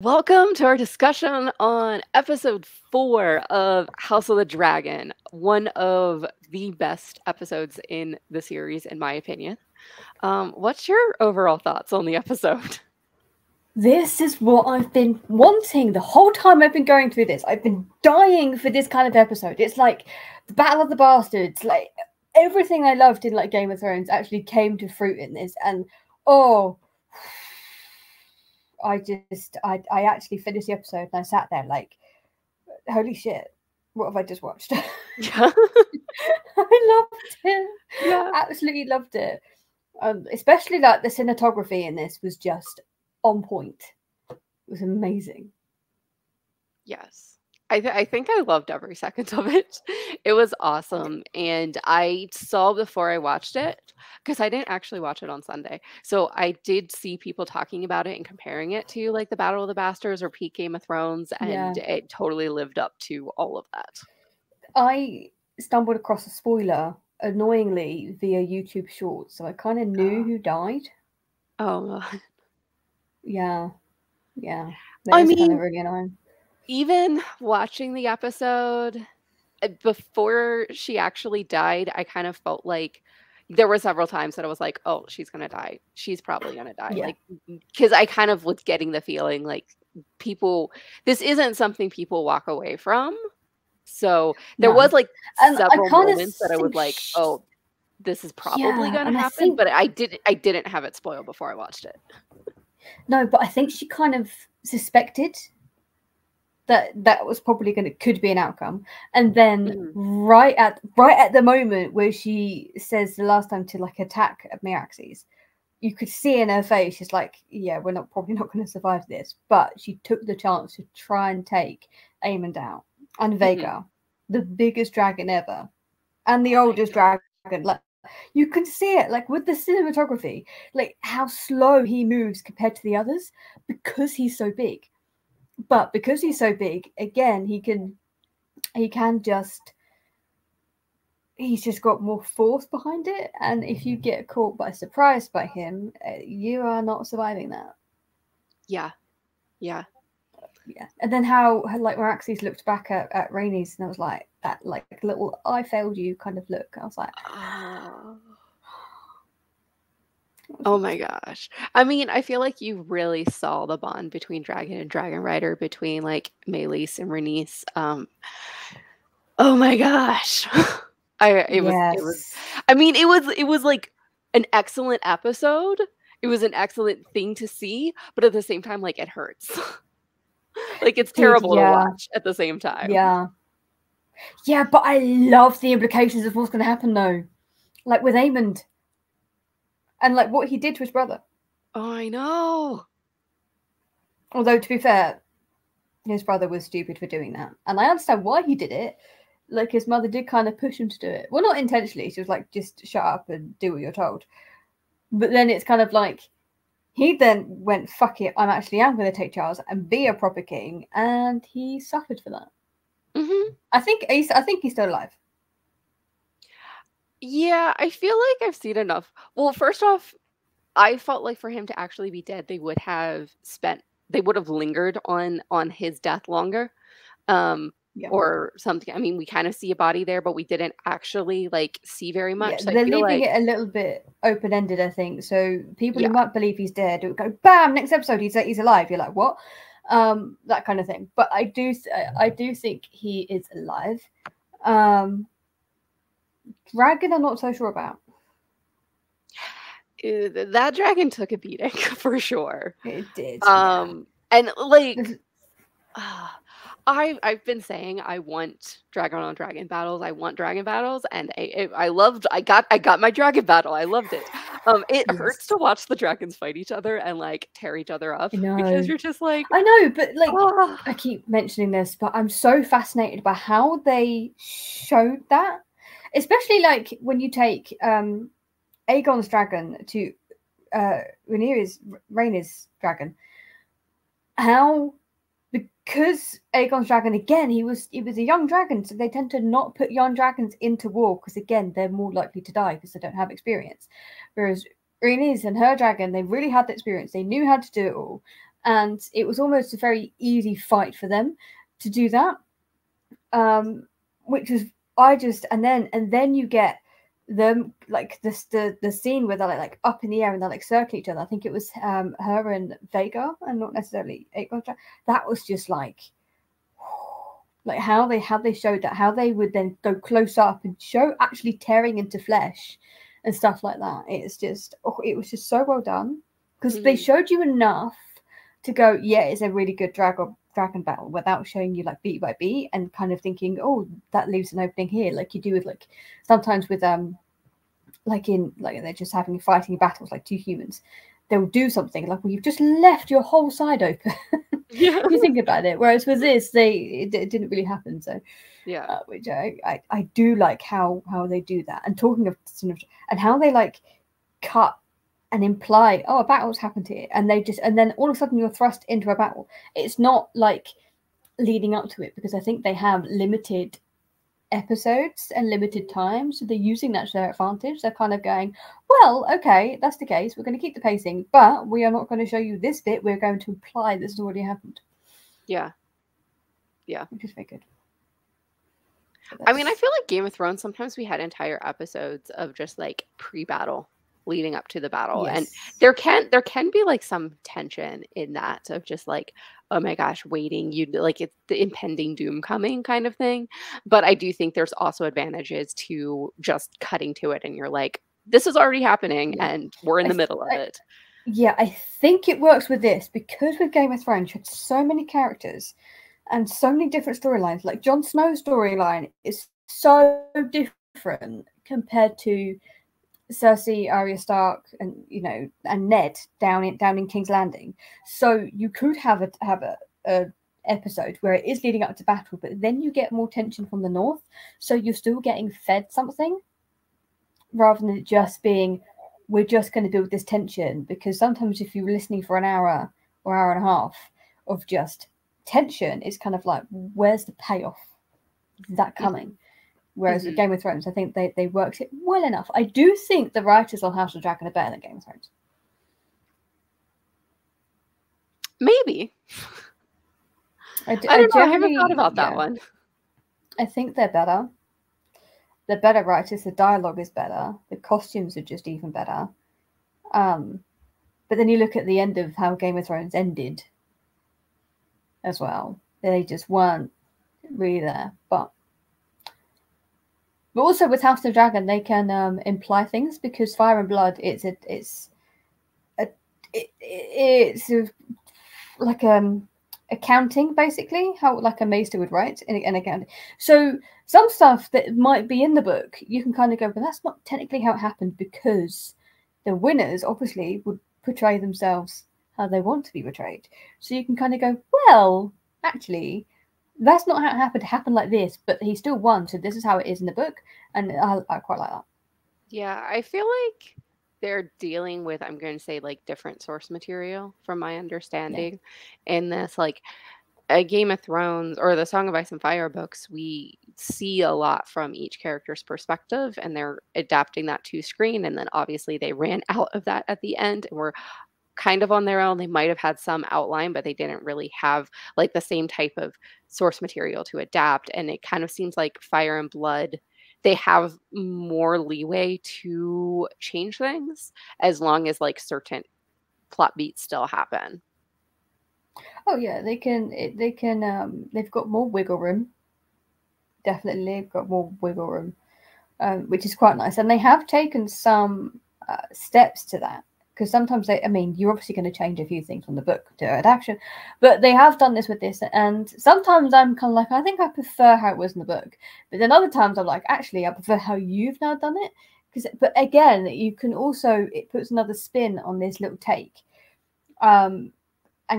Welcome to our discussion on episode 4 of House of the Dragon, one of the best episodes in the series, in my opinion. What's your overall thoughts on the episode? This is what I've been wanting the whole time I've been going through this. I've been dying for this kind of episode. It's like the Battle of the Bastards, like everything I loved in like Game of Thrones actually came to fruit in this. And oh, I actually finished the episode and I sat there like, holy shit, what have I just watched? Yeah. I loved it. Yeah. Absolutely loved it. Especially like the cinematography in this was just on point. It was amazing. Yes. I think I loved every second of it. It was awesome. And I saw before I watched it, because I didn't actually watch it on Sunday. So I did see people talking about it and comparing it to like the Battle of the Bastards or peak Game of Thrones, and Yeah. it totally lived up to all of that. I stumbled across a spoiler annoyingly via YouTube Shorts, so I kind of knew who died. Oh, Yeah. That I is kind of mean, really annoying. even watching the episode before she actually died, I kind of felt like there were several times that I was like, "Oh, she's gonna die. She's probably gonna die." Yeah. Like, because I kind of was getting the feeling like people, this isn't something people walk away from. So there No. was like And I several kind of moments that I was think, like, "Oh, this is probably yeah, gonna and I happen," think, but I didn't have it spoiled before I watched it. no, but I think she kind of suspected that was probably could be an outcome, and then Mhm. right at the moment where she says the last time to like attack Mair, you could see in her face she's like, yeah, we're probably not going to survive this, but she took the chance to try and take Aemon down and Mhm. Vhagar, the biggest dragon ever and the Oh my oldest god. dragon. Like, you can see it like with the cinematography, like how slow he moves compared to the others because he's so big. But because he's so big, again, he can just he's just got more force behind it. And if you get caught by surprise by him, you are not surviving that. Yeah. Yeah. Yeah. And then how like Meraxes looked back at Rhaenys and I was like that like little I failed you kind of look. I was like, Oh. that was Oh my amazing. gosh. I mean, I feel like you really saw the bond between Dragon and Dragon Rider, between like Maelys and Rhaenys. Oh my gosh. It was Yes. I mean, it was like an excellent episode. It was an excellent thing to see, but at the same time, like it hurts. Like it's Did, terrible to yeah. watch at the same time. Yeah. Yeah, but I love the implications of what's gonna happen though. Like with Aemond and like what he did to his brother. Oh, I know. Although to be fair, his brother was stupid for doing that. And I understand why he did it. Like his mother did kind of push him to do it. Well, not intentionally. She was like, just shut up and do what you're told. But then it's kind of like he then went, fuck it, I'm going to take Charles and be a proper king, and he suffered for that. Mhm. I think he's still alive. Yeah, I feel like I've seen enough. Well, first off, I felt like for him to actually be dead, they would have lingered on his death longer, um, Yeah, or something. I mean, we kind of see a body there, but we didn't actually like see very yeah. much. So I They're feel leaving like, it a little bit open ended, I think. So people who yeah, might believe he's dead would go, bam, next episode he's alive. You're like, what? That kind of thing. But I do think he is alive. Um, Dragon, I'm not so sure about. that dragon took a beating for sure. It did, yeah. And like, There's- uh, I've been saying I want dragon on dragon battles. I want dragon battles, and I got my dragon battle. I loved it. It hurts Yes, to watch the dragons fight each other and like tear each other up I because know. you're just like, I know, but like ah, I keep mentioning this, but I'm so fascinated by how they showed that, especially like when you take Aegon's dragon to uh Rhaenyra's dragon. How because Aegon's dragon again, he was a young dragon, so they tend to not put young dragons into war because again they're more likely to die because they don't have experience. Whereas Rhaenys and her dragon, they really had the experience. They knew how to do it all, and it was almost a very easy fight for them to do that. Which was and then you get them like the scene where they're like up in the air and they're like circle each other. I think it was her and Vega, and not necessarily Aegon. That was just like how they showed that, how they would then go close up and show actually tearing into flesh and stuff like that. It's just it was just so well done, because they showed you enough to go, yeah, it's a really good dragon battle, without showing you like beat by beat and kind of thinking, oh, that leaves an opening here, like you do with like sometimes with like in like they're just having fighting battles like two humans, they'll do something like, well, you've just left your whole side open. Yeah. You think about it, whereas with this it didn't really happen. So yeah, which I do like how they do that. And talking of and how they like cut and imply, oh, a battle's happened here, and then all of a sudden you're thrust into a battle. It's not like leading up to it, because I think they have limited episodes and limited time, so they're using that to their advantage. They're kind of going, well, okay, that's the case, we're going to keep the pacing, but we are not going to show you this bit, we're going to imply this has already happened. Yeah, which is very good. I mean, I feel like Game of Thrones, sometimes we had entire episodes of just like pre-battle leading up to the battle. Yes. And there can be like some tension in that, of just like, oh my gosh, waiting, you like it's the impending doom coming kind of thing. But I do think there's also advantages to just cutting to it, and you're like, this is already happening and we're in the middle of it. Yeah, I think it works with this, because with Game of Thrones you had so many characters and so many different storylines. Like Jon Snow's storyline is so different compared to Cersei, Arya Stark, and and Ned down in King's Landing. So you could have a episode where it is leading up to battle, but then you get more tension from the north, so you're still getting fed something, rather than it just being, we're just going to build this tension. Because sometimes if you're listening for an hour or hour and a half of just tension, it's kind of like, where's the payoff? Is that coming? Whereas with Game of Thrones, I think they worked it well enough. I do think the writers on House of Dragon are better than Game of Thrones. Maybe. I don't know. I haven't thought about that one. I think they're better. They're better writers. The dialogue is better. The costumes are just even better. But then you look at the end of how Game of Thrones ended as well. They just weren't really there. But also with House of Dragon, they can imply things, because Fire and Blood, it's like accounting, basically, how like a maester would write in an account. So some stuff that might be in the book, you can kind of go, but that's not technically how it happened, because the winners obviously would portray themselves how they want to be portrayed. So you can kind of go, well, actually, that's not how it happened. It happened like this, but he still won. So this is how it is in the book, and I quite like that. Yeah, I feel like they're dealing with, I'm going to say, like different source material from my understanding. In this, like a Game of Thrones or the Song of Ice and Fire books, we see a lot from each character's perspective, and they're adapting that to screen. And then obviously they ran out of that at the end and were kind of on their own. They might have had some outline, but they didn't really have like the same type of source material to adapt. And it kind of seems like Fire and Blood, they have more leeway to change things as long as like certain plot beats still happen. Oh yeah, they can. They've got more wiggle room. Definitely, they've got more wiggle room, which is quite nice. And they have taken some steps to that. Because sometimes you're obviously going to change a few things from the book to adaptation, but they have done this with this. And sometimes I'm kind of like, I think I prefer how it was in the book, but then other times I'm like, actually, I prefer how you've now done it. But again, you can also, it puts another spin on this little take, and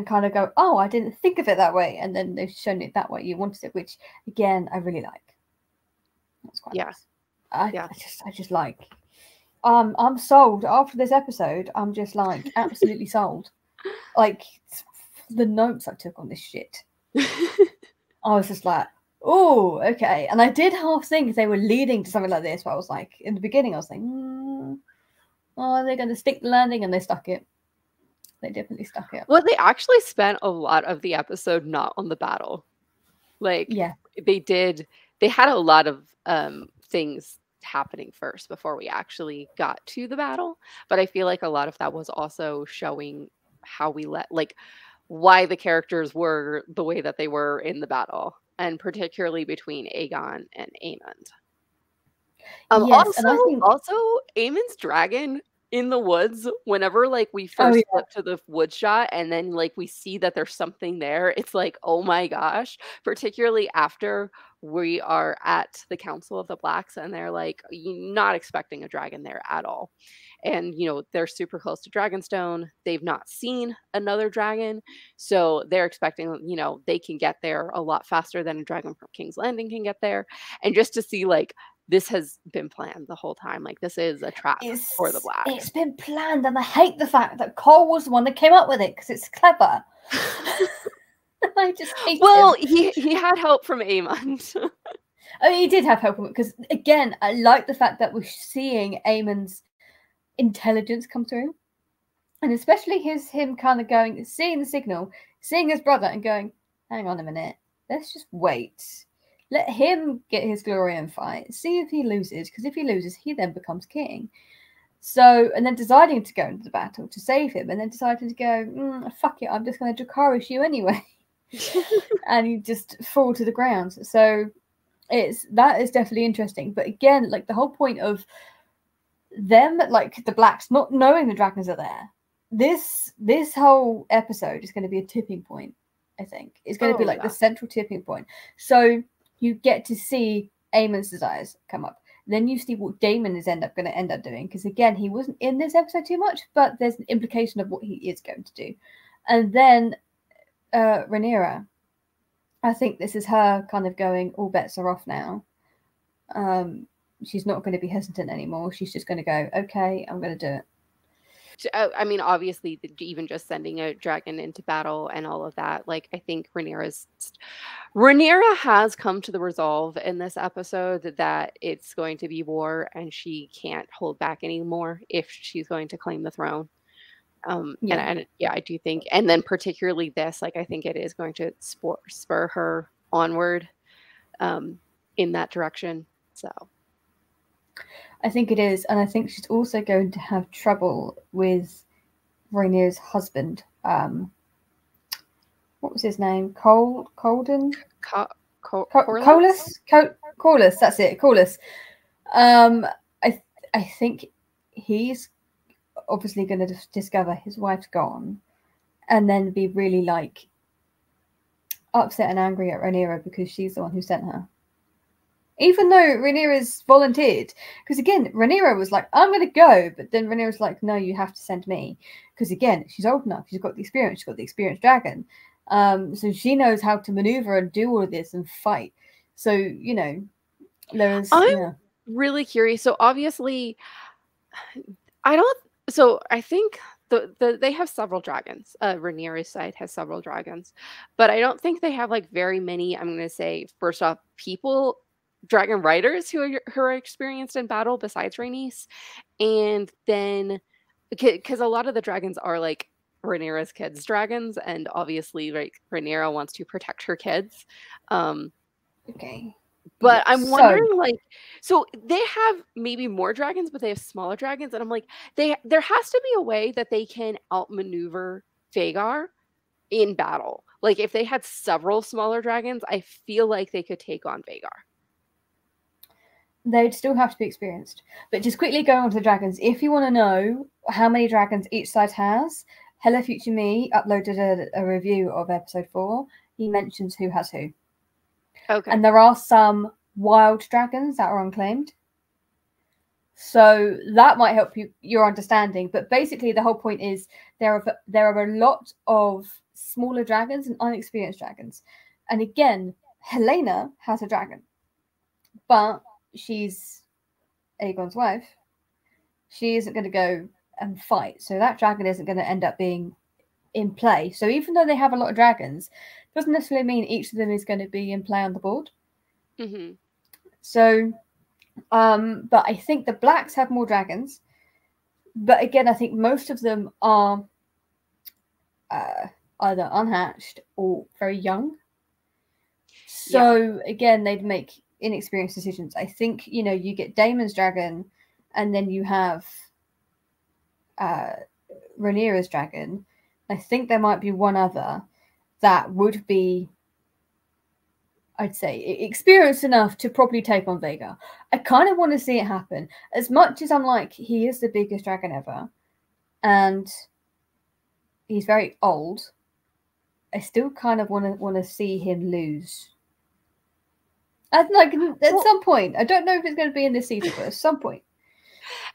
kind of go, oh, I didn't think of it that way, and then they've shown it that way you wanted it, which again I really like. That's quite nice. I just like. I'm sold after this episode. I'm just like absolutely sold. Like the notes I took on this shit, I was just like, oh, okay. And I did half think they were leading to something like this, but I was like, in the beginning, I was like, oh, they're going to stick the landing, and they stuck it. They definitely stuck it. Well, they actually spent a lot of the episode not on the battle. Like, Yeah. they had a lot of things happening first before we actually got to the battle. But I feel like a lot of that was also showing how we like why the characters were the way that they were in the battle, and particularly between Aegon and Aemond. Yes, and I think. Also, Aemon's dragon in the woods, whenever, like, we Oh first yeah. flip to the wood shot and then, like, we see that there's something there, it's like, "Oh my gosh," particularly after we are at the Council of the Blacks and they're, like, not expecting a dragon there at all. And, they're super close to Dragonstone, they've not seen another dragon, so they're expecting, they can get there a lot faster than a dragon from King's Landing can get there, and just to see, like, this has been planned the whole time. Like, this is a trap for the It's Blacks. been planned, and I hate the fact that Cole was the one that came up with it because it's clever. I just hate Well, him. he had help from Aemond. I mean, he did have help because, again, I like the fact that we're seeing Aemon's intelligence come through, and especially him kind of going, seeing the signal, seeing his brother, and going, "Hang on a minute, let's just wait. Let him get his glory and fight. See if he loses, because if he loses, he then becomes king." So, and then deciding to go into the battle to save him, and then deciding to go, "Fuck it, I'm just going to Dracarys you anyway," and you just fall to the ground. So that is definitely interesting. But again, like the whole point of them, like the Blacks, not knowing the dragons are there. This whole episode is going to be a tipping point. I think it's going to be like the central tipping point. So you get to see Aemon's desires come up. Then you see what Daemon is going to end up doing, because again, he wasn't in this episode too much, but there's an implication of what he is going to do. And then Rhaenyra, I think this is her kind of going, all bets are off now. She's not going to be hesitant anymore. She's just going to go, okay, I'm going to do it. I mean, obviously, even just sending a dragon into battle and all of that, like, I think Rhaenyra has come to the resolve in this episode that it's going to be war and she can't hold back anymore if she's going to claim the throne. And yeah, I do think, and then particularly this, like, I think it is going to spur her onward in that direction. So I think it is, and I think she's also going to have trouble with Rhaenyra's husband. What was his name? Colden? Corlys? Corlys, that's it, Corlys. I think he's obviously going to discover his wife's gone, and then be really like upset and angry at Rhaenyra because she's the one who sent her. Even though Rhaenyra's volunteered, because again, Rhaenyra was like, "I'm going to go," but then Rhaenyra's like, "No, you have to send me," because again, she's old enough, she's got the experience, she's got the experienced dragon, so she knows how to maneuver and do all of this and fight. So there's. I'm really curious. So obviously, I think they have several dragons. Rhaenyra's side has several dragons, but I don't think they have like very many. I'm going to say first off, dragon riders who are experienced in battle besides Rhaenys, and then because a lot of the dragons are like Rhaenyra's kids' dragons, and obviously, like, Rhaenyra wants to protect her kids. Okay. But I'm wondering, like, so they have maybe more dragons, but they have smaller dragons, and I'm like, there has to be a way that they can outmaneuver Vhagar in battle. Like, if they had several smaller dragons, I feel like they could take on Vhagar. They'd still have to be experienced. But just quickly going on to the dragons, if you want to know how many dragons each side has, Hello Future Me uploaded a review of episode 4. He mentions who has who. Okay. And there are some wild dragons that are unclaimed. So that might help your understanding. But basically the whole point is there are a lot of smaller dragons and unexperienced dragons. And again, Helena has a dragon. But she's Aegon's wife. She isn't going to go and fight. So that dragon isn't going to end up being in play. So even though they have a lot of dragons, doesn't necessarily mean each of them is going to be in play on the board. Mm-hmm. So, but I think the Blacks have more dragons. But again, I think most of them are either unhatched or very young. Yeah. So again, they'd make inexperienced decisions. I think, you know, you get Daemon's dragon, and then you have uh, Rhaenyra's dragon. I think there might be one other that would be, I'd say, experienced enough to probably take on Vhagar. I kind of want to see it happen. As much as I'm like, he is the biggest dragon ever, and he's very old, I still kind of want to see him lose. At some point, I don't know if it's going to be in this season, but at some point.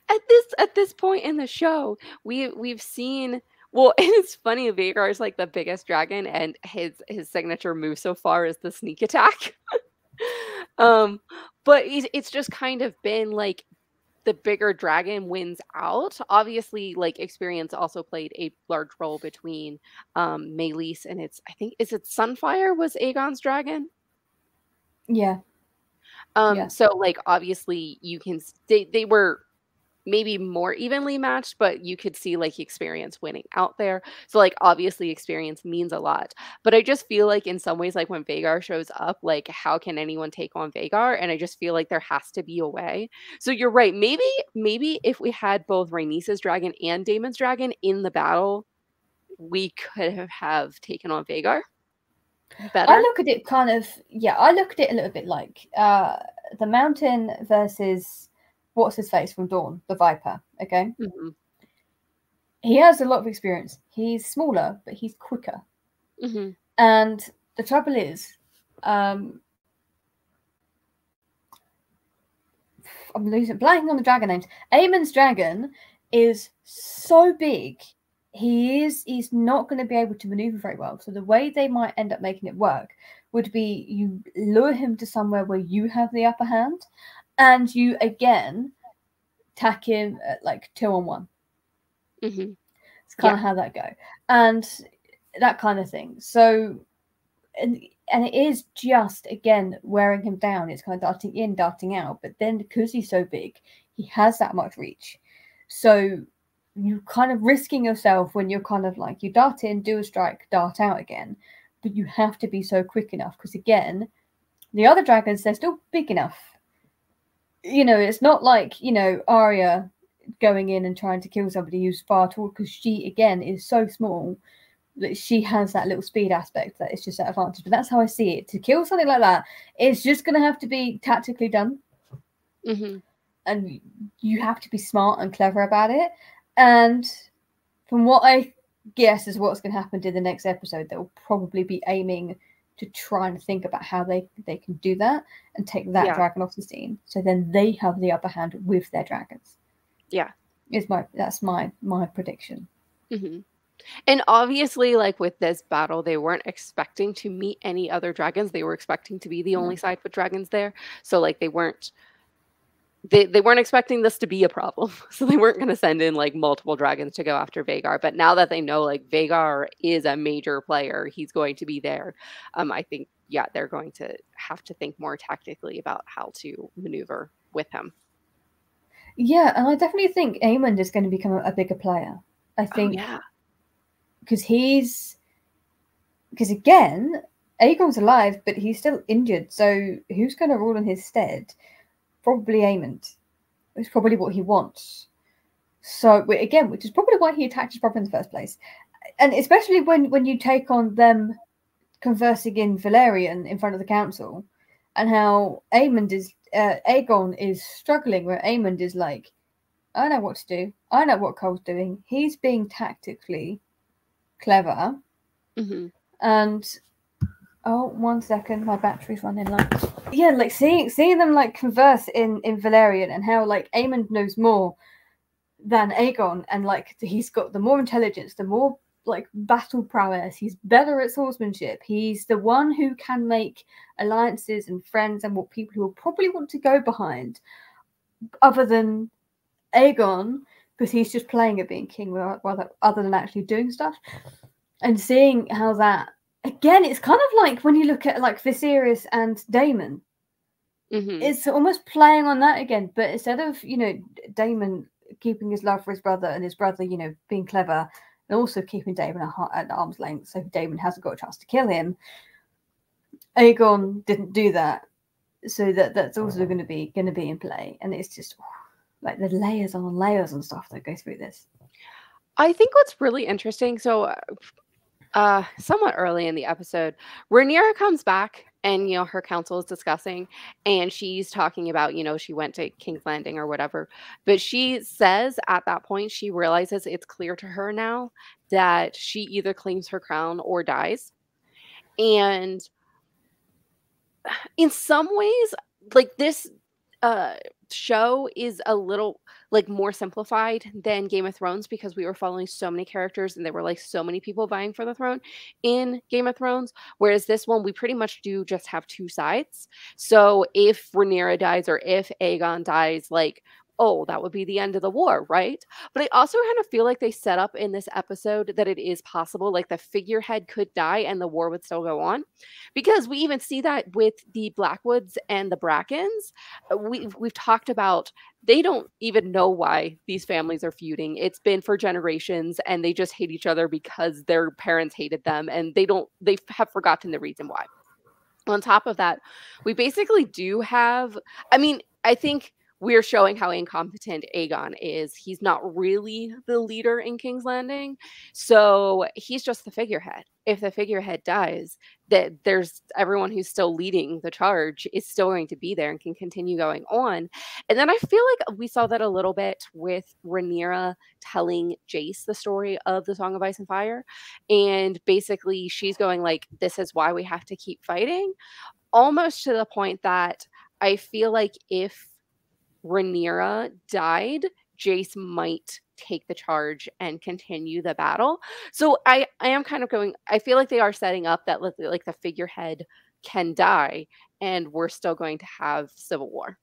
At this point in the show, we've seen, well, and it's funny, Vhagar is like the biggest dragon, and his signature move so far is the sneak attack. um, but it's just kind of been like the bigger dragon wins out. Obviously, like experience also played a large role between Meleys and I think is it Sunfire was Aegon's dragon? Yeah. Yeah. So like obviously you can they were maybe more evenly matched, but you could see like experience winning out there. So like obviously experience means a lot. But I just feel like in some ways, like when Vhagar shows up, like how can anyone take on Vhagar? And I just feel like there has to be a way. So you're right. Maybe if we had both Rhaenys's dragon and Daemon's dragon in the battle, we could have taken on Vhagar I better. look at it kind of, yeah, I look at it a little bit like the Mountain versus what's his face from Dawn, the Viper. Okay. Hmm. He has a lot of experience. He's smaller, but he's quicker. Hmm. And the trouble is, I'm blanking on the dragon names. Aemon's dragon is so big, he's not going to be able to maneuver very well. So the way they might end up making it work would be you lure him to somewhere where you have the upper hand, and you again tack him at like 2-on-1. Hmm. It's kind Yeah. of how that go, and that kind of thing. So and it is just again wearing him down. It's kind of darting in, darting out, but then because he's so big, he has that much reach. So you kind of risking yourself when you're kind of like you dart in, do a strike, dart out again, but you have to be so quick enough because again, the other dragons they're still big enough. You know, it's not like Arya going in and trying to kill somebody who's far tall because she again is so small that she has that little speed aspect that it's just that advantage. But that's how I see it. To kill something like that, it's just going to have to be tactically done. Hmm. And you have to be smart and clever about it. And from what I guess is what's going to happen to the next episode, they'll probably be aiming to try and think about how they can do that and take that Yeah. dragon off the scene. So then they have the upper hand with their dragons. Yeah. That's my prediction. Hmm. And obviously, like with this battle, they weren't expecting to meet any other dragons. They were expecting to be the only side with dragons there. So like they weren't expecting this to be a problem. So they weren't going to send in like multiple dragons to go after Vhagar. But now that they know like Vhagar is a major player, he's going to be there. I think yeah, they're going to have to think more tactically about how to maneuver with him. Yeah, and I definitely think Aemond is going to become a bigger player. I Oh think yeah. because again, Aegon's alive, but he's still injured. So who's going to rule in his stead? Probably Aemond. It's probably what he wants. So again, which is probably why he attacked his brother in the first place, and especially when you take on them conversing in Valerian in front of the council, and how Aegon is struggling, where Aemond is like, I know what to do. I know what Cole's doing. He's being tactically clever. Hmm. And oh, 1 second, my battery's running low. Yeah, like seeing them like converse in Valerian, and how like Aemond knows more than Aegon, and like he's got the more intelligence, the more like battle prowess. He's better at swordsmanship. He's the one who can make alliances and friends and what people who will probably want to go behind, other than Aegon, because he's just playing at being king rather other than actually doing stuff. And seeing how that again, it's kind of like when you look at like Viserys and Daemon. Hmm. It's almost playing on that again, but instead of Daemon keeping his love for his brother and his brother being clever and and also keeping Daemon at arm's length so Daemon hasn't got a chance to kill him. Aegon didn't do that, so that's also going to be in play, and it's just like the layers on layers and stuff that go through this. I think what's really interesting, so somewhat early in the episode, Rhaenyra comes back and her council is discussing, and she's talking about she went to King's Landing or whatever, but she says at that point she realizes it's clear to her now that she either claims her crown or dies. And in some ways, like, this show is a little like more simplified than Game of Thrones because we were following so many characters and there were like so many people vying for the throne in Game of Thrones, whereas this one we pretty much do just have two sides. So if Rhaenyra dies or if Aegon dies, like, oh, that would be the end of the war, right? But I also kind of feel like they set up in this episode that it is possible, like the figurehead could die and the war would still go on, because we even see that with the Blackwoods and the Brackens. We've talked about they don't even know why these families are feuding. It's been for generations and they just hate each other because their parents hated them, and they have forgotten the reason why. On top of that, we basically do have, I mean, I think we're showing how incompetent Aegon is. He's not really the leader in King's Landing, so he's just the figurehead. If the figurehead dies, that there's everyone who's still leading the charge is still going to be there and can continue going on. And then I feel like we saw that a little bit with Rhaenyra telling Jace the story of the Song of Ice and Fire, and basically she's going like, this is why we have to keep fighting, almost to the point that I feel like if Rhaenyra died, Jace might take the charge and continue the battle. So I am kind of going, I feel like they are setting up that like the figurehead can die and we're still going to have civil war.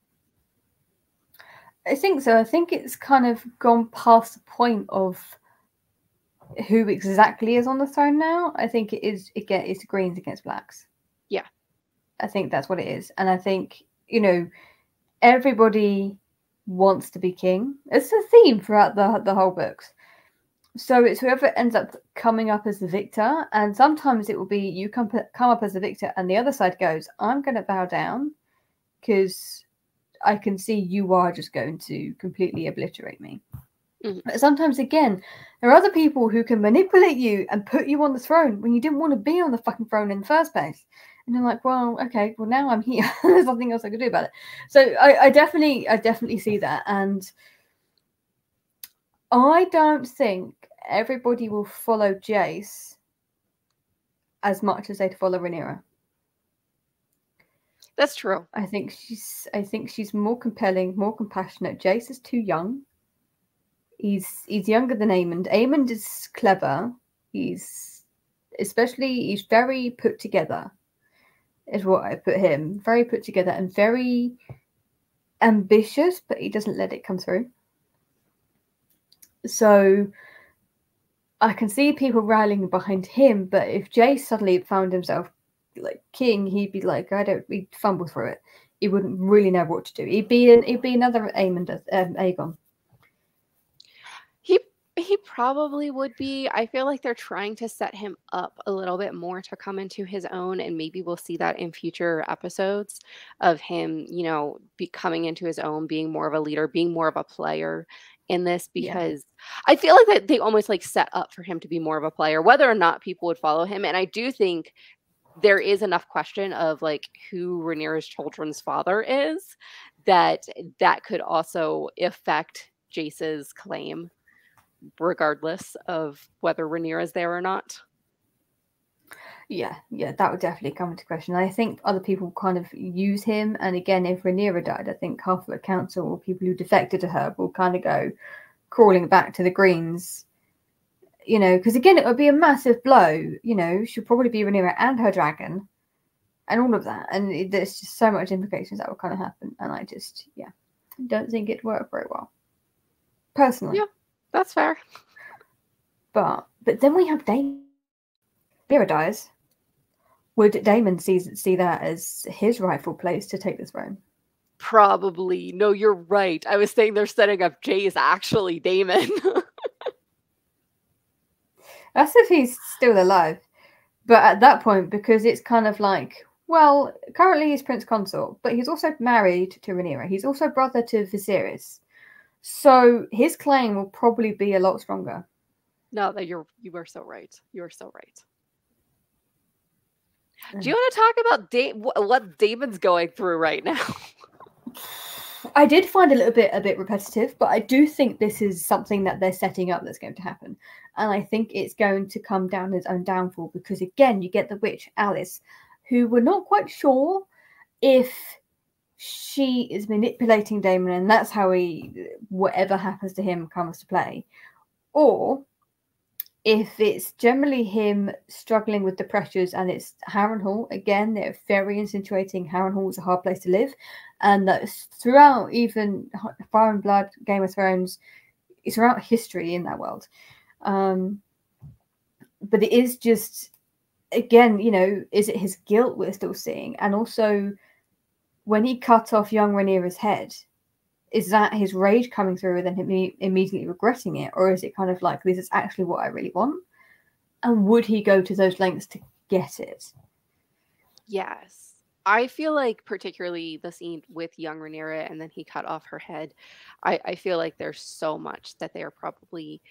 I think so. I think it's kind of gone past the point of who exactly is on the throne now. I think it's the Greens against Blacks. Yeah. I think that's what it is. And I think, everybody wants to be king. It's a theme throughout the whole books. So it's whoever ends up coming up as the victor, and sometimes it will be you come up as the victor, and the other side goes, "I'm going to bow down because I can see you are just going to completely obliterate me." Mm-hmm. But sometimes, again, there are other people who can manipulate you and put you on the throne when you didn't want to be on the fucking throne in the first place. And you're like, well, okay, well now I'm here. There's nothing else I can do about it. So I definitely see that, and I don't think everybody will follow Jace as much as they'd follow Rhaenyra. That's true. I think she's more compelling, more compassionate. Jace is too young. He's younger than Aemond. Aemond is clever. He's very put together, is what I put him. Very put together and very ambitious, but he doesn't let it come through. So I can see people rallying behind him, but if Jace suddenly found himself like king, he'd be like, he'd fumble through it. He wouldn't really know what to do. He'd be another Aegon. He probably would be. I feel like they're trying to set him up a little bit more to come into his own, and maybe we'll see that in future episodes of him, coming into his own, being more of a leader, being more of a player in this, because I feel like that they almost like set up for him to be more of a player, whether or not people would follow him. And I do think there is enough question of like who Rhaenyra's children's father is that could also affect Jace's claim, regardless of whether Rhaenyra is there or not. Yeah, that would definitely come into question. I think other people kind of use him, and again, if Rhaenyra died, I think half of the council or people who defected to her will kind of go crawling back to the Greens, because again, it would be a massive blow. She'll probably be Rhaenyra and her dragon, and all of that, and there's just so much implications that will kind of happen, and I just, don't think it'd work very well, personally. Yeah. That's fair. But then we have Daemon. Rhaenyra dies. Would Daemon see that as his rightful place to take the throne? Probably. No, you're right. I was saying they're setting up Jace, actually Daemon. That's if he's still alive. But at that point, because it's kind of like, well, currently he's Prince Consort, but he's also married to Rhaenyra. He's also brother to Viserys. So his claim will probably be a lot stronger. No, that you were so right. You are so right. Do you want to talk about what Damon's going through right now? I did find a bit repetitive, but I do think this is something that they're setting up that's going to happen. And I think it's going to come down its own downfall because again, you get the witch Alice, who we're not quite sure if she is manipulating Damon and that's how whatever happens to him comes to play. Or if it's generally him struggling with the pressures and it's Harrenhal, again, they're very insinuating Harrenhal is a hard place to live. And that throughout even Fire and Blood, Game of Thrones, it's throughout history in that world. But it is just, again, is it his guilt we're still seeing? And also, when he cut off young Rhaenyra's head, is that his rage coming through and then him immediately regretting it? Or is it kind of like, this is actually what I really want? And would he go to those lengths to get it? Yes. I feel like particularly the scene with young Rhaenyra and then he cut off her head, I feel like there's so much that they are probably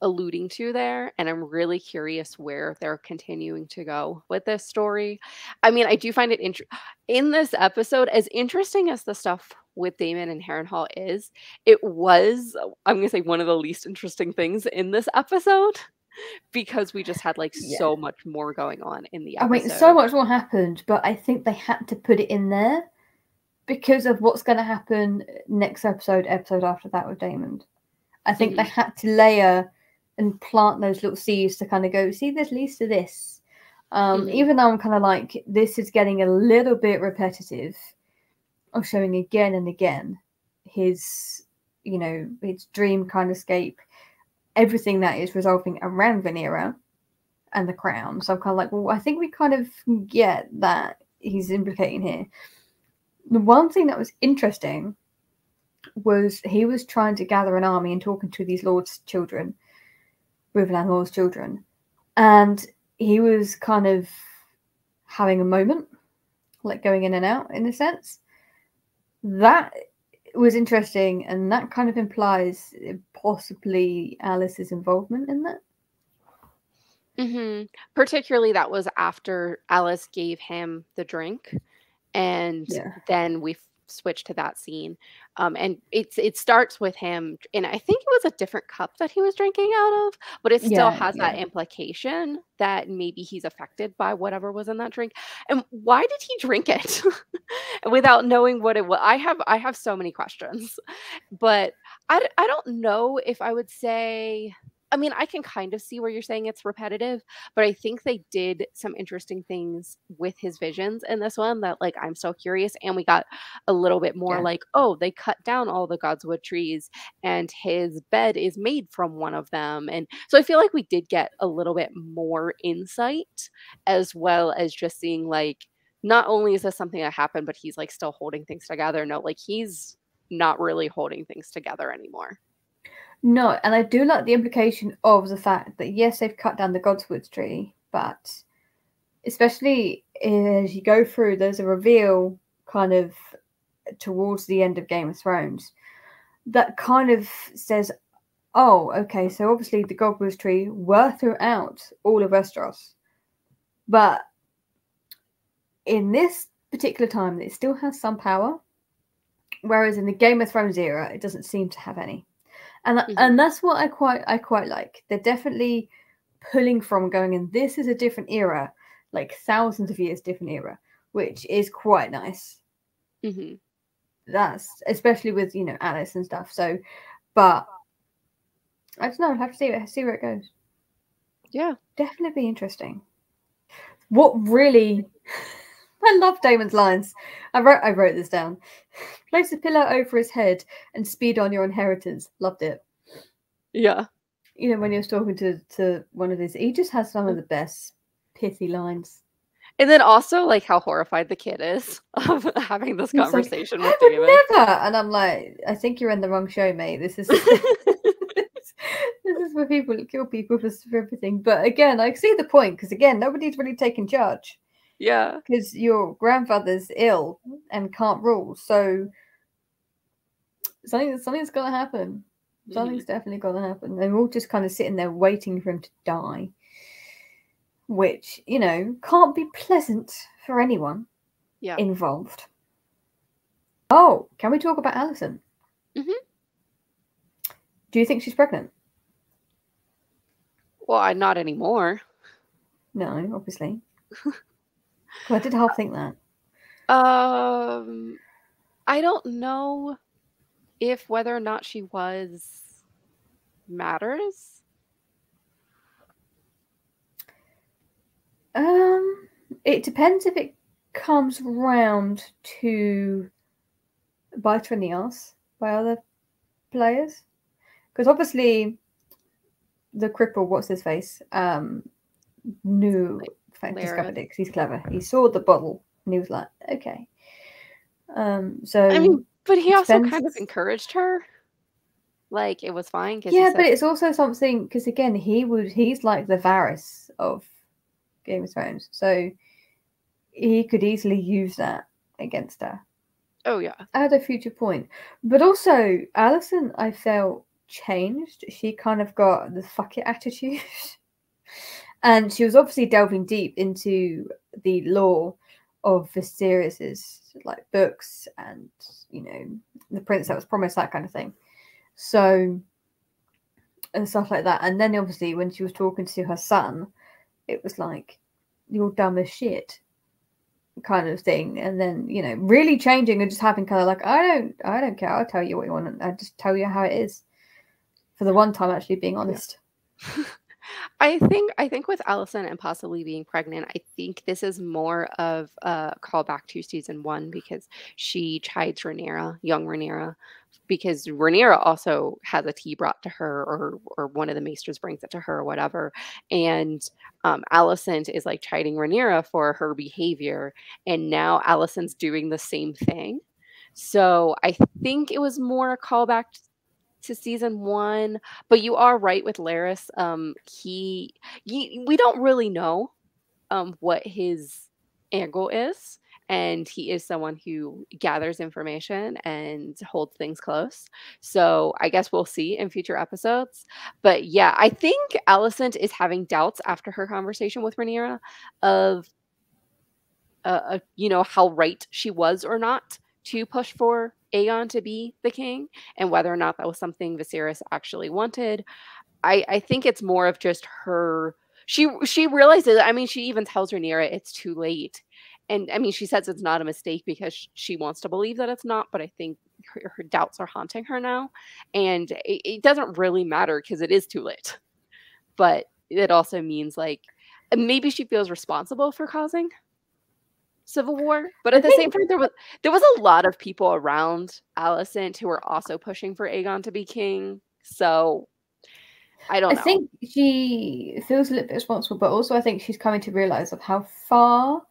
alluding to there, and I'm really curious where they're continuing to go with this story. I mean, I do find it in this episode, as interesting as the stuff with Damon and Harrenhal is, it was, I'm gonna say, one of the least interesting things in this episode because we just had like so much more going on in the episode. I mean, so much more happened, but I think they had to put it in there because of what's going to happen next episode after that with Damon. I think they had to layer and plant those little seeds to kind of go, see, this leads to this. Even though I'm kind of like, this is getting a little bit repetitive of showing again and again his, his dream kind of escape, everything that is resolving around Rhaenyra and the crown. So I'm kind of like, well, I think we kind of get that he's implicating here. The one thing that was interesting was he was trying to gather an army and talking to these lords' children, Riverland lords' children, and he was kind of having a moment, like going in and out in a sense. That was interesting, and that kind of implies possibly Alice's involvement in that. Particularly that was after Alice gave him the drink, and then we switched to that scene. And it starts with him, and I think it was a different cup that he was drinking out of, but it still has that implication that maybe he's affected by whatever was in that drink. And why did he drink it without knowing what it was? I have so many questions, but I don't know if I would say. I mean, I can kind of see where you're saying it's repetitive, but I think they did some interesting things with his visions in this one that, like, I'm so curious. And we got a little bit more like, oh, they cut down all the Godswood trees and his bed is made from one of them. And so I feel like we did get a little bit more insight, as well as just seeing, like, not only is this something that happened, but he's like still holding things together. No, like he's not really holding things together anymore. No, and I do like the implication of the fact that, yes, they've cut down the Godswood tree, but especially as you go through, there's a reveal kind of towards the end of Game of Thrones that kind of says, oh, okay, so obviously the Godswood tree were throughout all of Westeros, but in this particular time, it still has some power, whereas in the Game of Thrones era, it doesn't seem to have any. And that's what I quite like. They're definitely pulling from going in. This is a different era, like thousands of years different era, which is quite nice. That's especially with Alice and stuff. So, but I don't know. I'll have to see where it goes. Yeah, definitely be interesting. What really? I love Damon's lines. I wrote this down. Place a pillow over his head and speed on your inheritance. Loved it. Yeah. When he was talking to one of his, he just has some of the best pithy lines. And then also like how horrified the kid is of having this conversation with David. David. Never. And I'm like, I think you're in the wrong show, mate. This is This is where people kill people for everything. But again, I see the point because again, nobody's really taken charge Yeah. because your grandfather's ill and can't rule. So something's gonna happen. Mhm. Something's definitely gonna happen. And we're all just kind of sitting there waiting for him to die, which can't be pleasant for anyone Yeah. involved. Oh, can we talk about Alison? Mhm. Do you think she's pregnant? Well, not anymore. No, obviously. I did half think that. Um, I don't know if whether or not she was matters. It depends if it comes round to bite her in the ass by other players. Because obviously the cripple, what's his face, knew, Like Lara. discovered it because he's clever. He saw the bottle and he was like, okay. I So mean, but he it also depends. kind of encouraged her. Like it was fine because he Yeah, but said, it's also something because again, he's like the Varys of Game of Thrones, so he could easily use that against her "Oh yeah, at a future point. But also, Alison, I felt changed. She kind of got the fuck it attitude. And she was obviously delving deep into the lore of Viserys's like books and the prince that was promised, that kind of thing. So and stuff like that. And then obviously when she was talking to her son, it was like you're dumb as shit kind of thing. And then really changing and just having kind of like I don't care. I'll tell you what you want. I just tell you how it is. For the one time, actually being yeah." honest. I think with Allison and possibly being pregnant, I think this is more of a callback to season one because she chides Rhaenyra, young Rhaenyra, because Rhaenyra also has a tea brought to her, or one of the maesters brings it to her, or whatever, and Alicent is like chiding Rhaenyra for her behavior, and now Alicent's doing the same thing. So I think it was more a callback to season one, but you are right with Laris. We don't really know what his angle is, and he is someone who gathers information and holds things close. So I guess we'll see in future episodes. But yeah, I think Alicent is having doubts after her conversation with Rhaenyra of how right she was or not to push for Aegon to be the king, and whether or not that was something Viserys actually wanted. I think it's more of just her. She realizes. I mean, she even tells Rhaenyra it's too late, and I mean, she says it's not a mistake because she wants to believe that it's not. But I think her doubts are haunting her now, and it doesn't really matter because it is too late. But it also means like maybe she feels responsible for causing civil war, but I at the same think time, there was a lot of people around Alicent who were also pushing for Aegon to be king. So I don't I know. think she feels a little bit responsible, but also I think she's coming to realize of how far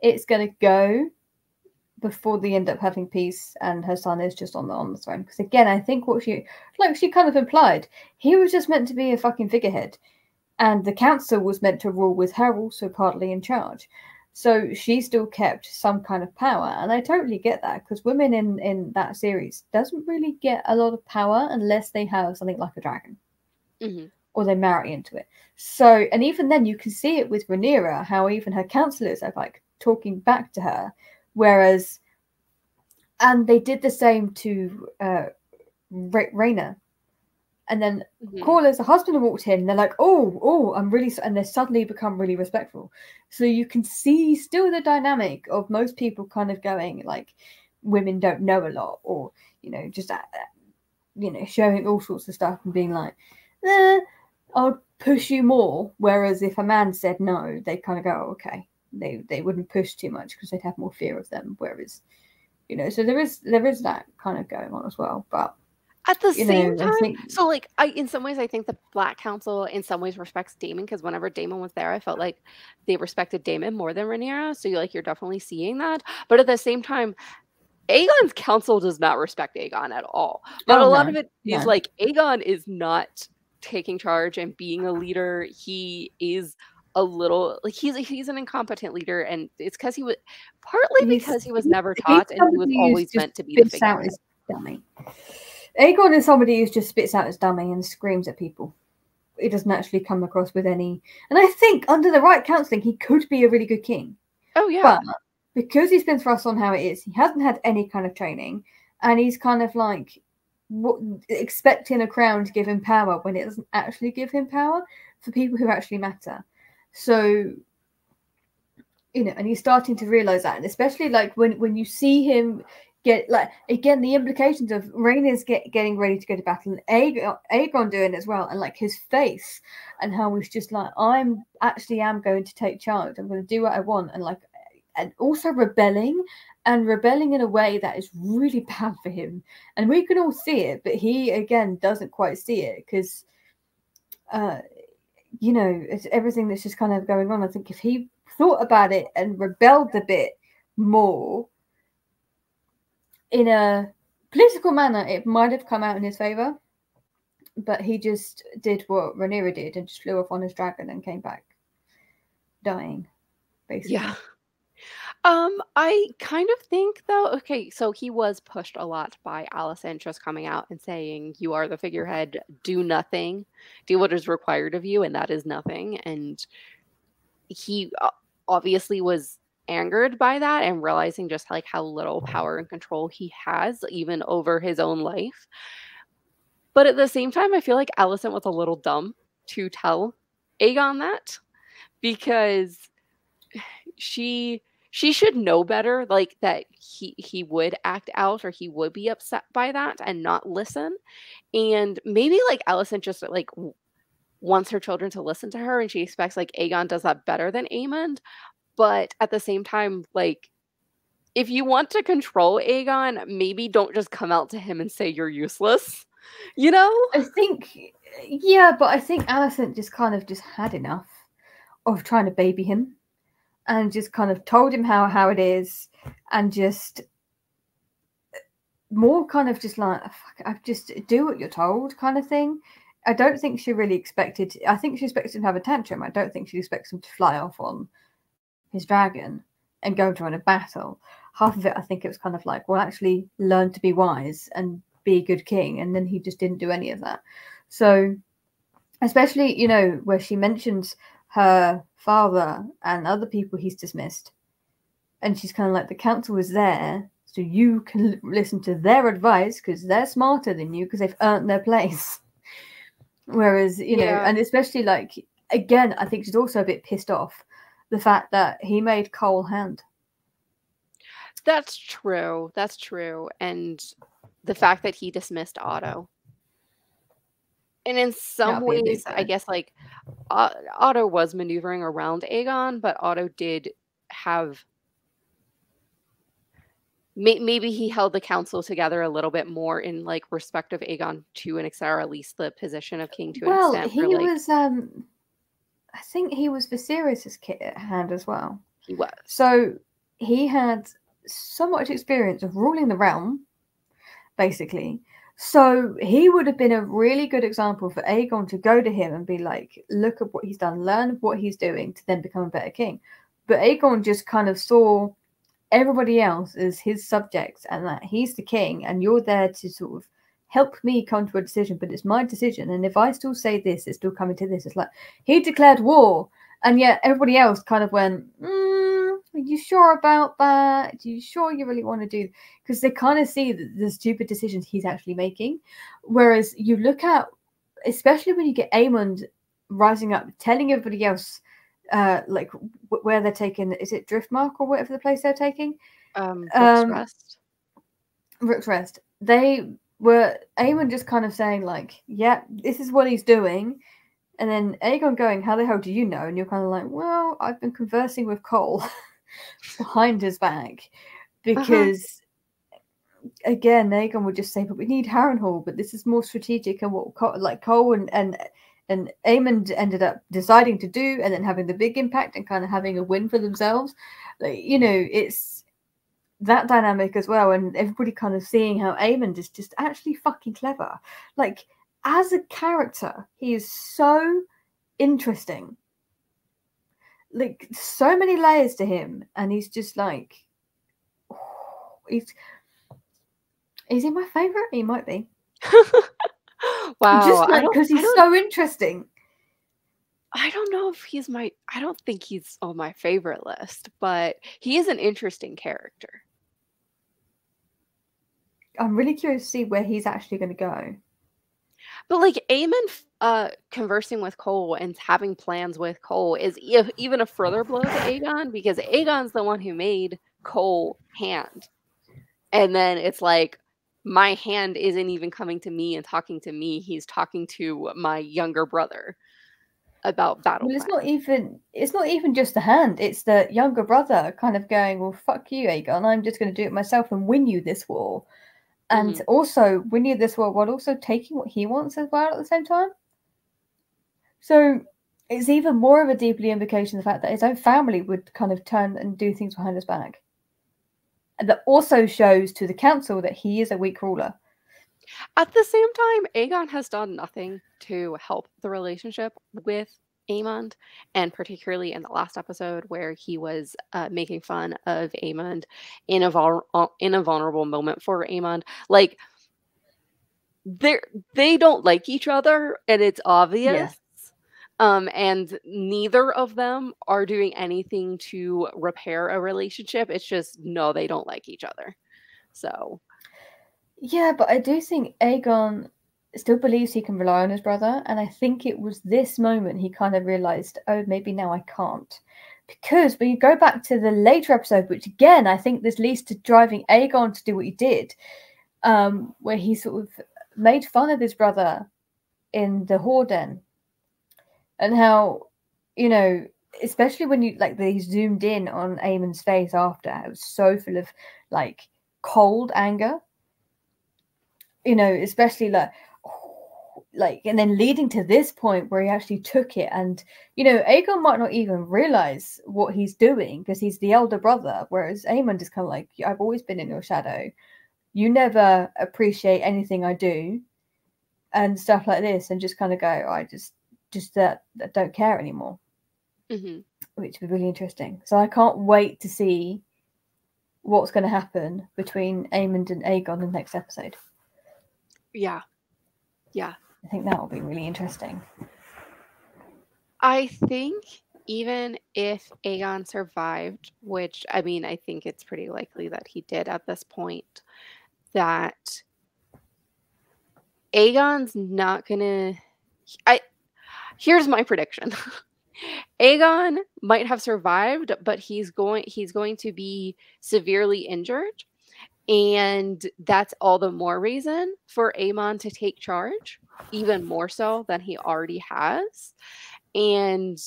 it's going to go before they end up having peace, and her son is just on the throne. Because again, I think what she kind of implied, he was just meant to be a fucking figurehead, and the council was meant to rule with her also partly in charge. So she still kept some kind of power, and I totally get that because women in that series doesn't really get a lot of power unless they have something like a dragon. Hmm. Or they marry into it. So, and even then, you can see it with Rhaenyra, how even her counselors are like talking back to her, whereas, and they did the same to Rhaena, and then Hmm. Corlys, the husband, walked in, and they're like, "Oh, I'm really," and they suddenly become really respectful. So you can see still the dynamic of most people kind of going like, women don't know a lot, or just showing all sorts of stuff and being like, I'll push you more. Whereas if a man said no, they kind of go, oh, okay. They wouldn't push too much because they'd have more fear of them. Whereas, so there is that kind of going on as well. But At the same I time, think so like in some ways, I think the Black Council in some ways respects Damon because whenever Damon was there, I felt like they respected Damon more than Rhaenyra. So you're definitely seeing that. But at the same time, Aegon's council does not respect Aegon at all. But oh a lot no, of it is no, like Aegon is not taking charge and being a leader, he is a little like he's an incompetent leader, and it's because he was partly because he was never He's taught and he was somebody who's always just meant to be the spits out figurehead. his dummy. Aegon is somebody who's just spits out his dummy and screams at people. He doesn't actually come across with any. And I think under the right counselling, he could be a really good king. Oh yeah. But because he's been thrust on how it is, he hasn't had any kind of training, and he's kind of like expecting a crown to give him power when it doesn't actually give him power for people who actually matter. So, you know, and he's starting to realize that, and especially like when you see him get like again the implications of Rhaenyra's getting ready to go to battle, and Aegon doing it as well, and like his face and how he's just like, I'm going to take charge. I'm going to do what I want, and like, and also rebelling in a way that is really bad for him, and we can all see it, but he again doesn't quite see it because, you know, it's everything that's just kind of going on. I think if he thought about it and rebelled a bit more in a political manner, it might have come out in his favor. But he just did what Rhaenyra did and just flew off on his dragon and came back dying, basically. Yeah. I kind of think though, okay, so he was pushed a lot by Alicent just coming out and saying, "You are the figurehead, do nothing, do what is required of you," and that is nothing. And he obviously was angered by that and realizing just like how little power and control he has even over his own life. But at the same time, I feel like Alicent was a little dumb to tell Aegon that, because she should know better, like that he would act out or he would be upset by that and not listen. And maybe like Alicent just like wants her children to listen to her, and she expects like Aegon does that better than Aemond. But at the same time, like, if you want to control Aegon, maybe don't just come out to him and say you're useless. You know? I think, yeah, but I think Alicent just kind of just had enough of trying to baby him, and just kind of told him how it is, and just more kind of just like, I just do what you're told kind of thing. I don't think she really expected. I think she expected him to have a tantrum. I don't think she expects him to fly off on his dragon and go to run a battle. Half of it, I think it was kind of like, well, actually learn to be wise and be a good king. And then he just didn't do any of that. So, especially, you know, where she mentions her father and other people he's dismissed. And she's kind of like, the council is there, so you can listen to their advice because they're smarter than you because they've earned their place. Whereas, you know, and especially like, again, I think she's also a bit pissed off the fact that he made Cole hand. That's true. That's true. And the fact that he dismissed Otto. And in some ways, I guess like Otto was maneuvering around Aegon, but Otto did have maybe he held the council together a little bit more in like respect of Aegon to an extent, or at least the position of king to an extent. Well, he was I think he was Viserys' hand as well. He was. So he had so much experience of ruling the realm, basically. So he would have been a really good example for Aegon to go to him and be like, look at what he's done, learn what he's doing to then become a better king. But Aegon just kind of saw everybody else as his subjects and that he's the king and you're there to sort of help me come to a decision, but it's my decision. And if I still say this, it's still coming to this. It's like he declared war, and yet everybody else kind of went, are you sure about that? Are you sure you really want to do? Because they kind of see the stupid decisions he's actually making. Whereas you look at, especially when you get Aemond rising up, telling everybody else, like where they're taking, is it Driftmark or whatever the place they're taking? Rook's Rest. Rook's Rest. They were Aemon just kind of saying like, yeah, this is what he's doing. And then Aegon going, how the hell do you know? And you're kind of like, well, I've been conversing with Cole behind his back. Because, again, Aegon would just say, but we need Harrenhal, but this is more strategic. And what Cole and Aemond ended up deciding to do, and then having the big impact and kind of having a win for themselves. Like, you know, it's that dynamic as well. And everybody kind of seeing how Aemond is just actually fucking clever. Like, as a character, he is so interesting. Like, so many layers to him, and he's just like, he's is he my favorite? He might be. Wow, Just like because he's so interesting. I don't know if he's my I don't think he's on my favorite list, but he is an interesting character. I'm really curious to see where he's actually going to go. But like Aemon conversing with Cole and having plans with Cole is even a further blow to Aegon because Aegon's the one who made Cole hand. And then it's like my hand isn't even coming to me and talking to me. He's talking to my younger brother about battle Well, plan. it's not even just the hand. It's the younger brother kind of going, "Well, fuck you, Aegon. I'm just going to do it myself and win you this war." And also win you this war while also taking what he wants as well at the same time. So it's even more of a deeply implication of the fact that his own family would kind of turn and do things behind his back. And that also shows to the council that he is a weak ruler. At the same time, Aegon has done nothing to help the relationship with Aemond, and particularly in the last episode where he was making fun of Aemond in a vulnerable moment for Aemond. Like they don't like each other, and it's obvious. And neither of them are doing anything to repair a relationship. It's just no, they don't like each other. So Yeah, but I do think Aegon still believes he can rely on his brother, and I think it was this moment he kind of realized, oh, maybe now I can't. Because when you go back to the later episode, which again I think this leads to driving Aegon to do what he did, where he sort of made fun of his brother in the Horden, and how, you know, especially when you like they zoomed in on Aemon's face after, it was so full of like cold anger, you know, especially like and then leading to this point where he actually took it, and you know Aegon might not even realize what he's doing because he's the elder brother, whereas Aemon is kind of like, I've always been in your shadow, you never appreciate anything I do and stuff like this, and just kind of go, I just that don't care anymore. Which would be really interesting. So I can't wait to see what's going to happen between Aemond and Aegon in the next episode. Yeah. I think that will be really interesting. I think even if Aegon survived, which I mean, I think it's pretty likely that he did at this point, that Aegon's not gonna. Here's my prediction. Aegon might have survived, but he's going to be severely injured. And that's all the more reason for Aemon to take charge, even more so than he already has. And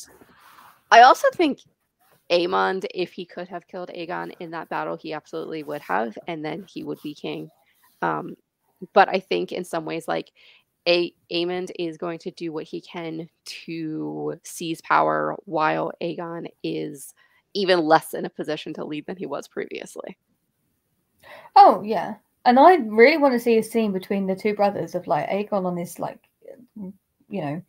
I also think Aemon, if he could have killed Aegon in that battle, he absolutely would have, and then he would be king. But I think in some ways, like Aemond is going to do what he can to seize power while Aegon is even less in a position to lead than he was previously. Oh yeah, and I really want to see a scene between the two brothers of like Aegon on his like, you know,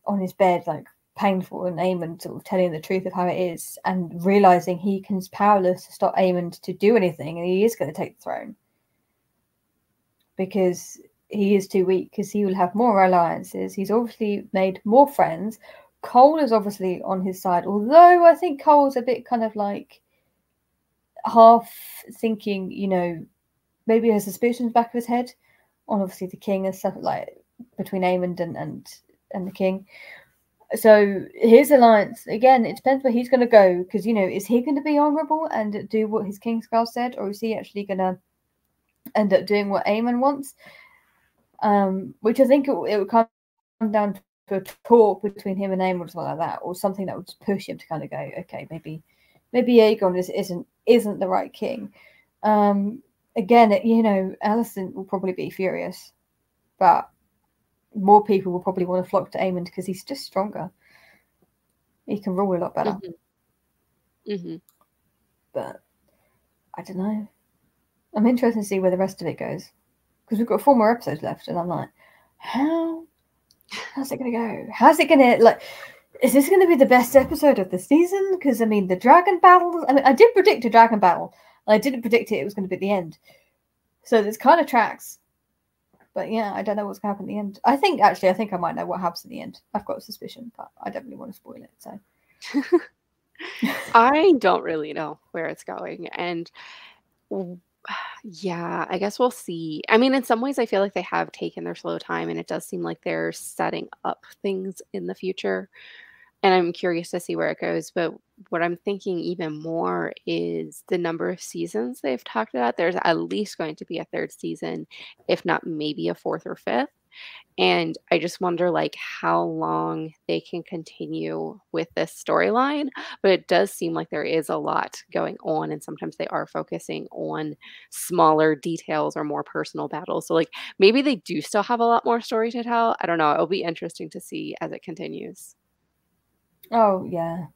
on his bed like painful, and Aemond sort of telling the truth of how it is and realizing he's powerless to stop Aemond to do anything, and he is going to take the throne because he is too weak, because he will have more alliances. He's obviously made more friends. Cole is obviously on his side, although I think Cole's a bit kind of like half thinking, you know, maybe he has suspicions back of his head on obviously the king and stuff, like between Aemond and the king. So his alliance, again, it depends where he's going to go, because, you know, is he going to be honourable and do what his Kingsguard said, or is he actually going to end up doing what Aemon wants? Which I think it would come down to a talk between him and Aemon or something like that, or something that would push him to kind of go, okay, maybe Aegon isn't the right king. Again, you know, Alicent will probably be furious, but more people will probably want to flock to Aemon because he's just stronger. He can rule a lot better. But I don't know. I'm interested to see where the rest of it goes, because we've got 4 more episodes left, and I'm like, how How's it gonna go? How's it gonna like? Is this gonna be the best episode of the season? Because I mean, the dragon battles. I mean, I did predict a dragon battle. And I didn't predict it was going to be at the end. So this kind of tracks. But yeah, I don't know what's going to happen at the end. I think I might know what happens at the end. I've got a suspicion, but I don't really want to spoil it. So I don't really know where it's going, and w yeah, I guess we'll see. I mean, in some ways, I feel like they have taken their slow time, and it does seem like they're setting up things in the future, and I'm curious to see where it goes, but what I'm thinking even more is the number of seasons they've talked about. There's at least going to be a 3rd season, if not maybe a 4th or 5th. And I just wonder, like, how long they can continue with this storyline, but it does seem like there is a lot going on, and sometimes they are focusing on smaller details or more personal battles. So, like, maybe they do still have a lot more story to tell. I don't know. It'll be interesting to see as it continues. oh yeah,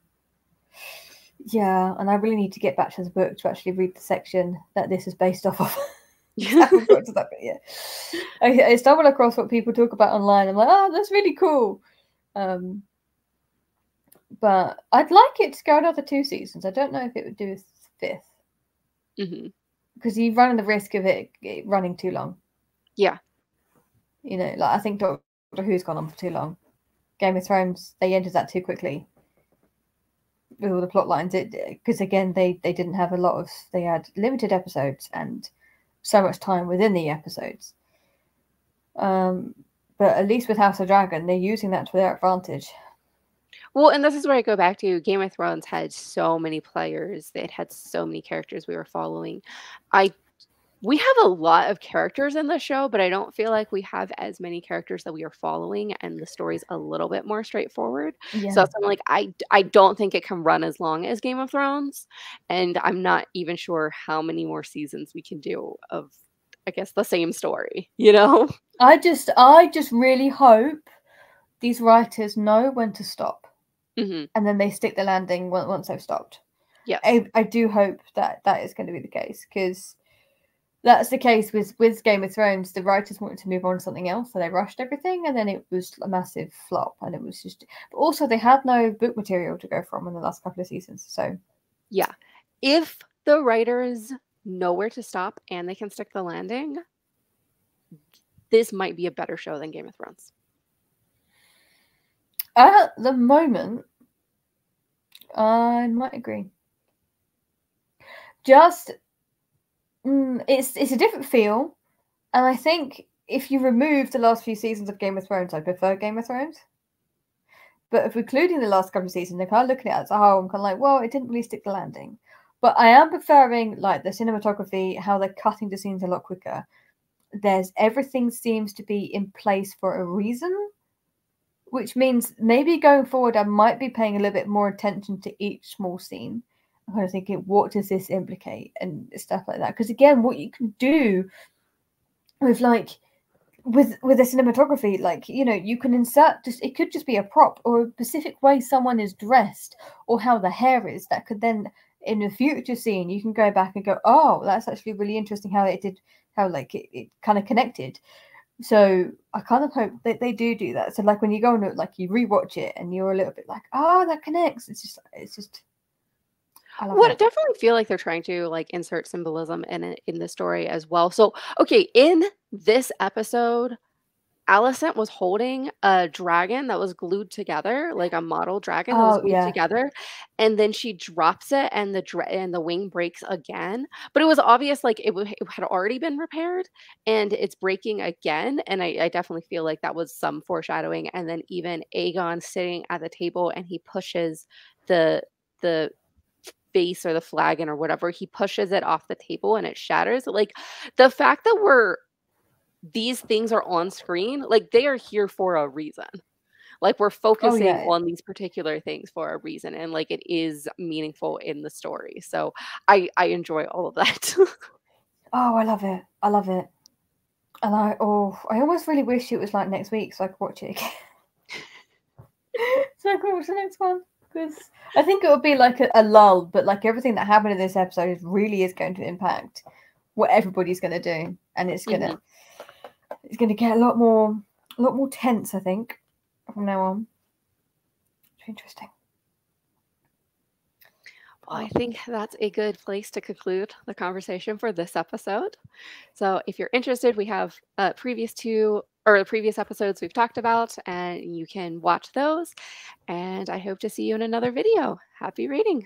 yeah, and I really need to get back to the book to actually read the section that this is based off of. I haven't got to that bit yet. I stumbled across what people talk about online. I'm like, oh, that's really cool. But I'd like it to go another 2 seasons. I don't know if it would do a 5th Mhm. because you run the risk of it running too long. Yeah. You know, like I think Doctor Who's gone on for too long. Game of Thrones, they ended that too quickly with all the plot lines. Because again, they didn't have a lot of. They had limited episodes and so much time within the episodes. But at least with House of Dragon, they're using that to their advantage. Well, and this is where I go back to Game of Thrones had so many players. It had so many characters we were following. I We have a lot of characters in the show, but I don't feel like we have as many characters that we are following, and the story's a little bit more straightforward. So Yeah, that's why I'm like, I don't think it can run as long as Game of Thrones, and I'm not even sure how many more seasons we can do of, I guess, the same story, you know? I just really hope these writers know when to stop, Mhm. and then they stick the landing once they've stopped. Yes. I do hope that that is going to be the case because that's the case with Game of Thrones. The writers wanted to move on to something else, so they rushed everything, and then it was a massive flop. And it was just, but also they had no book material to go from in the last couple of seasons. So Yeah. If the writers know where to stop and they can stick the landing, this might be a better show than Game of Thrones. at the moment, I might agree. Just it's a different feel, and I think if you remove the last few seasons of Game of Thrones, I prefer Game of Thrones. But if including the last couple of seasons, they're kind of looking at it as a whole, I'm kind of like, well, it didn't really stick the landing. But I am preferring like the cinematography, how they're cutting the scenes a lot quicker. There's everything seems to be in place for a reason, which means maybe going forward, I might be paying a little bit more attention to each small scene. I'm kind of thinking, what does this implicate and stuff like that? Because again, what you can do with like with the cinematography, like you can insert just it could just be a prop or a specific way someone is dressed or how the hair is that could then in a future scene you can go back and go, oh, that's actually really interesting how it did, how like it kind of connected. So I kind of hope that they do that. So like when you go and like you rewatch it and you're a little bit like, oh, that connects. It's just I love Well, I it. definitely feel like they're trying to, like, insert symbolism in it in the story as well. So, okay, in this episode, Alicent was holding a dragon that was glued together, like a model dragon that was Oh glued yeah. together, and then she drops it and the wing breaks again. But it was obvious, like, it had already been repaired and it's breaking again, and I definitely feel like that was some foreshadowing. And then even Aegon sitting at the table and he pushes the vase or the flagon or whatever, he pushes it off the table and it shatters. Like, the fact that these things are on screen, like, they are here for a reason. Like, we're Oh focusing yeah. on these particular things for a reason, and, like, it is meaningful in the story. So I enjoy all of that. Oh, I love it. I love it. And I almost really wish it was like next week so I could watch it again. So I can watch the next one because I think it would be like a lull, but like everything that happened in this episode really is going to impact what everybody's going to do, and it's Mhm. gonna get a lot more tense, I think. from now on. It's interesting. Well, I think that's a good place to conclude the conversation for this episode. So, if you're interested, we have previous episodes we've talked about, and you can watch those. And I hope to see you in another video. Happy reading.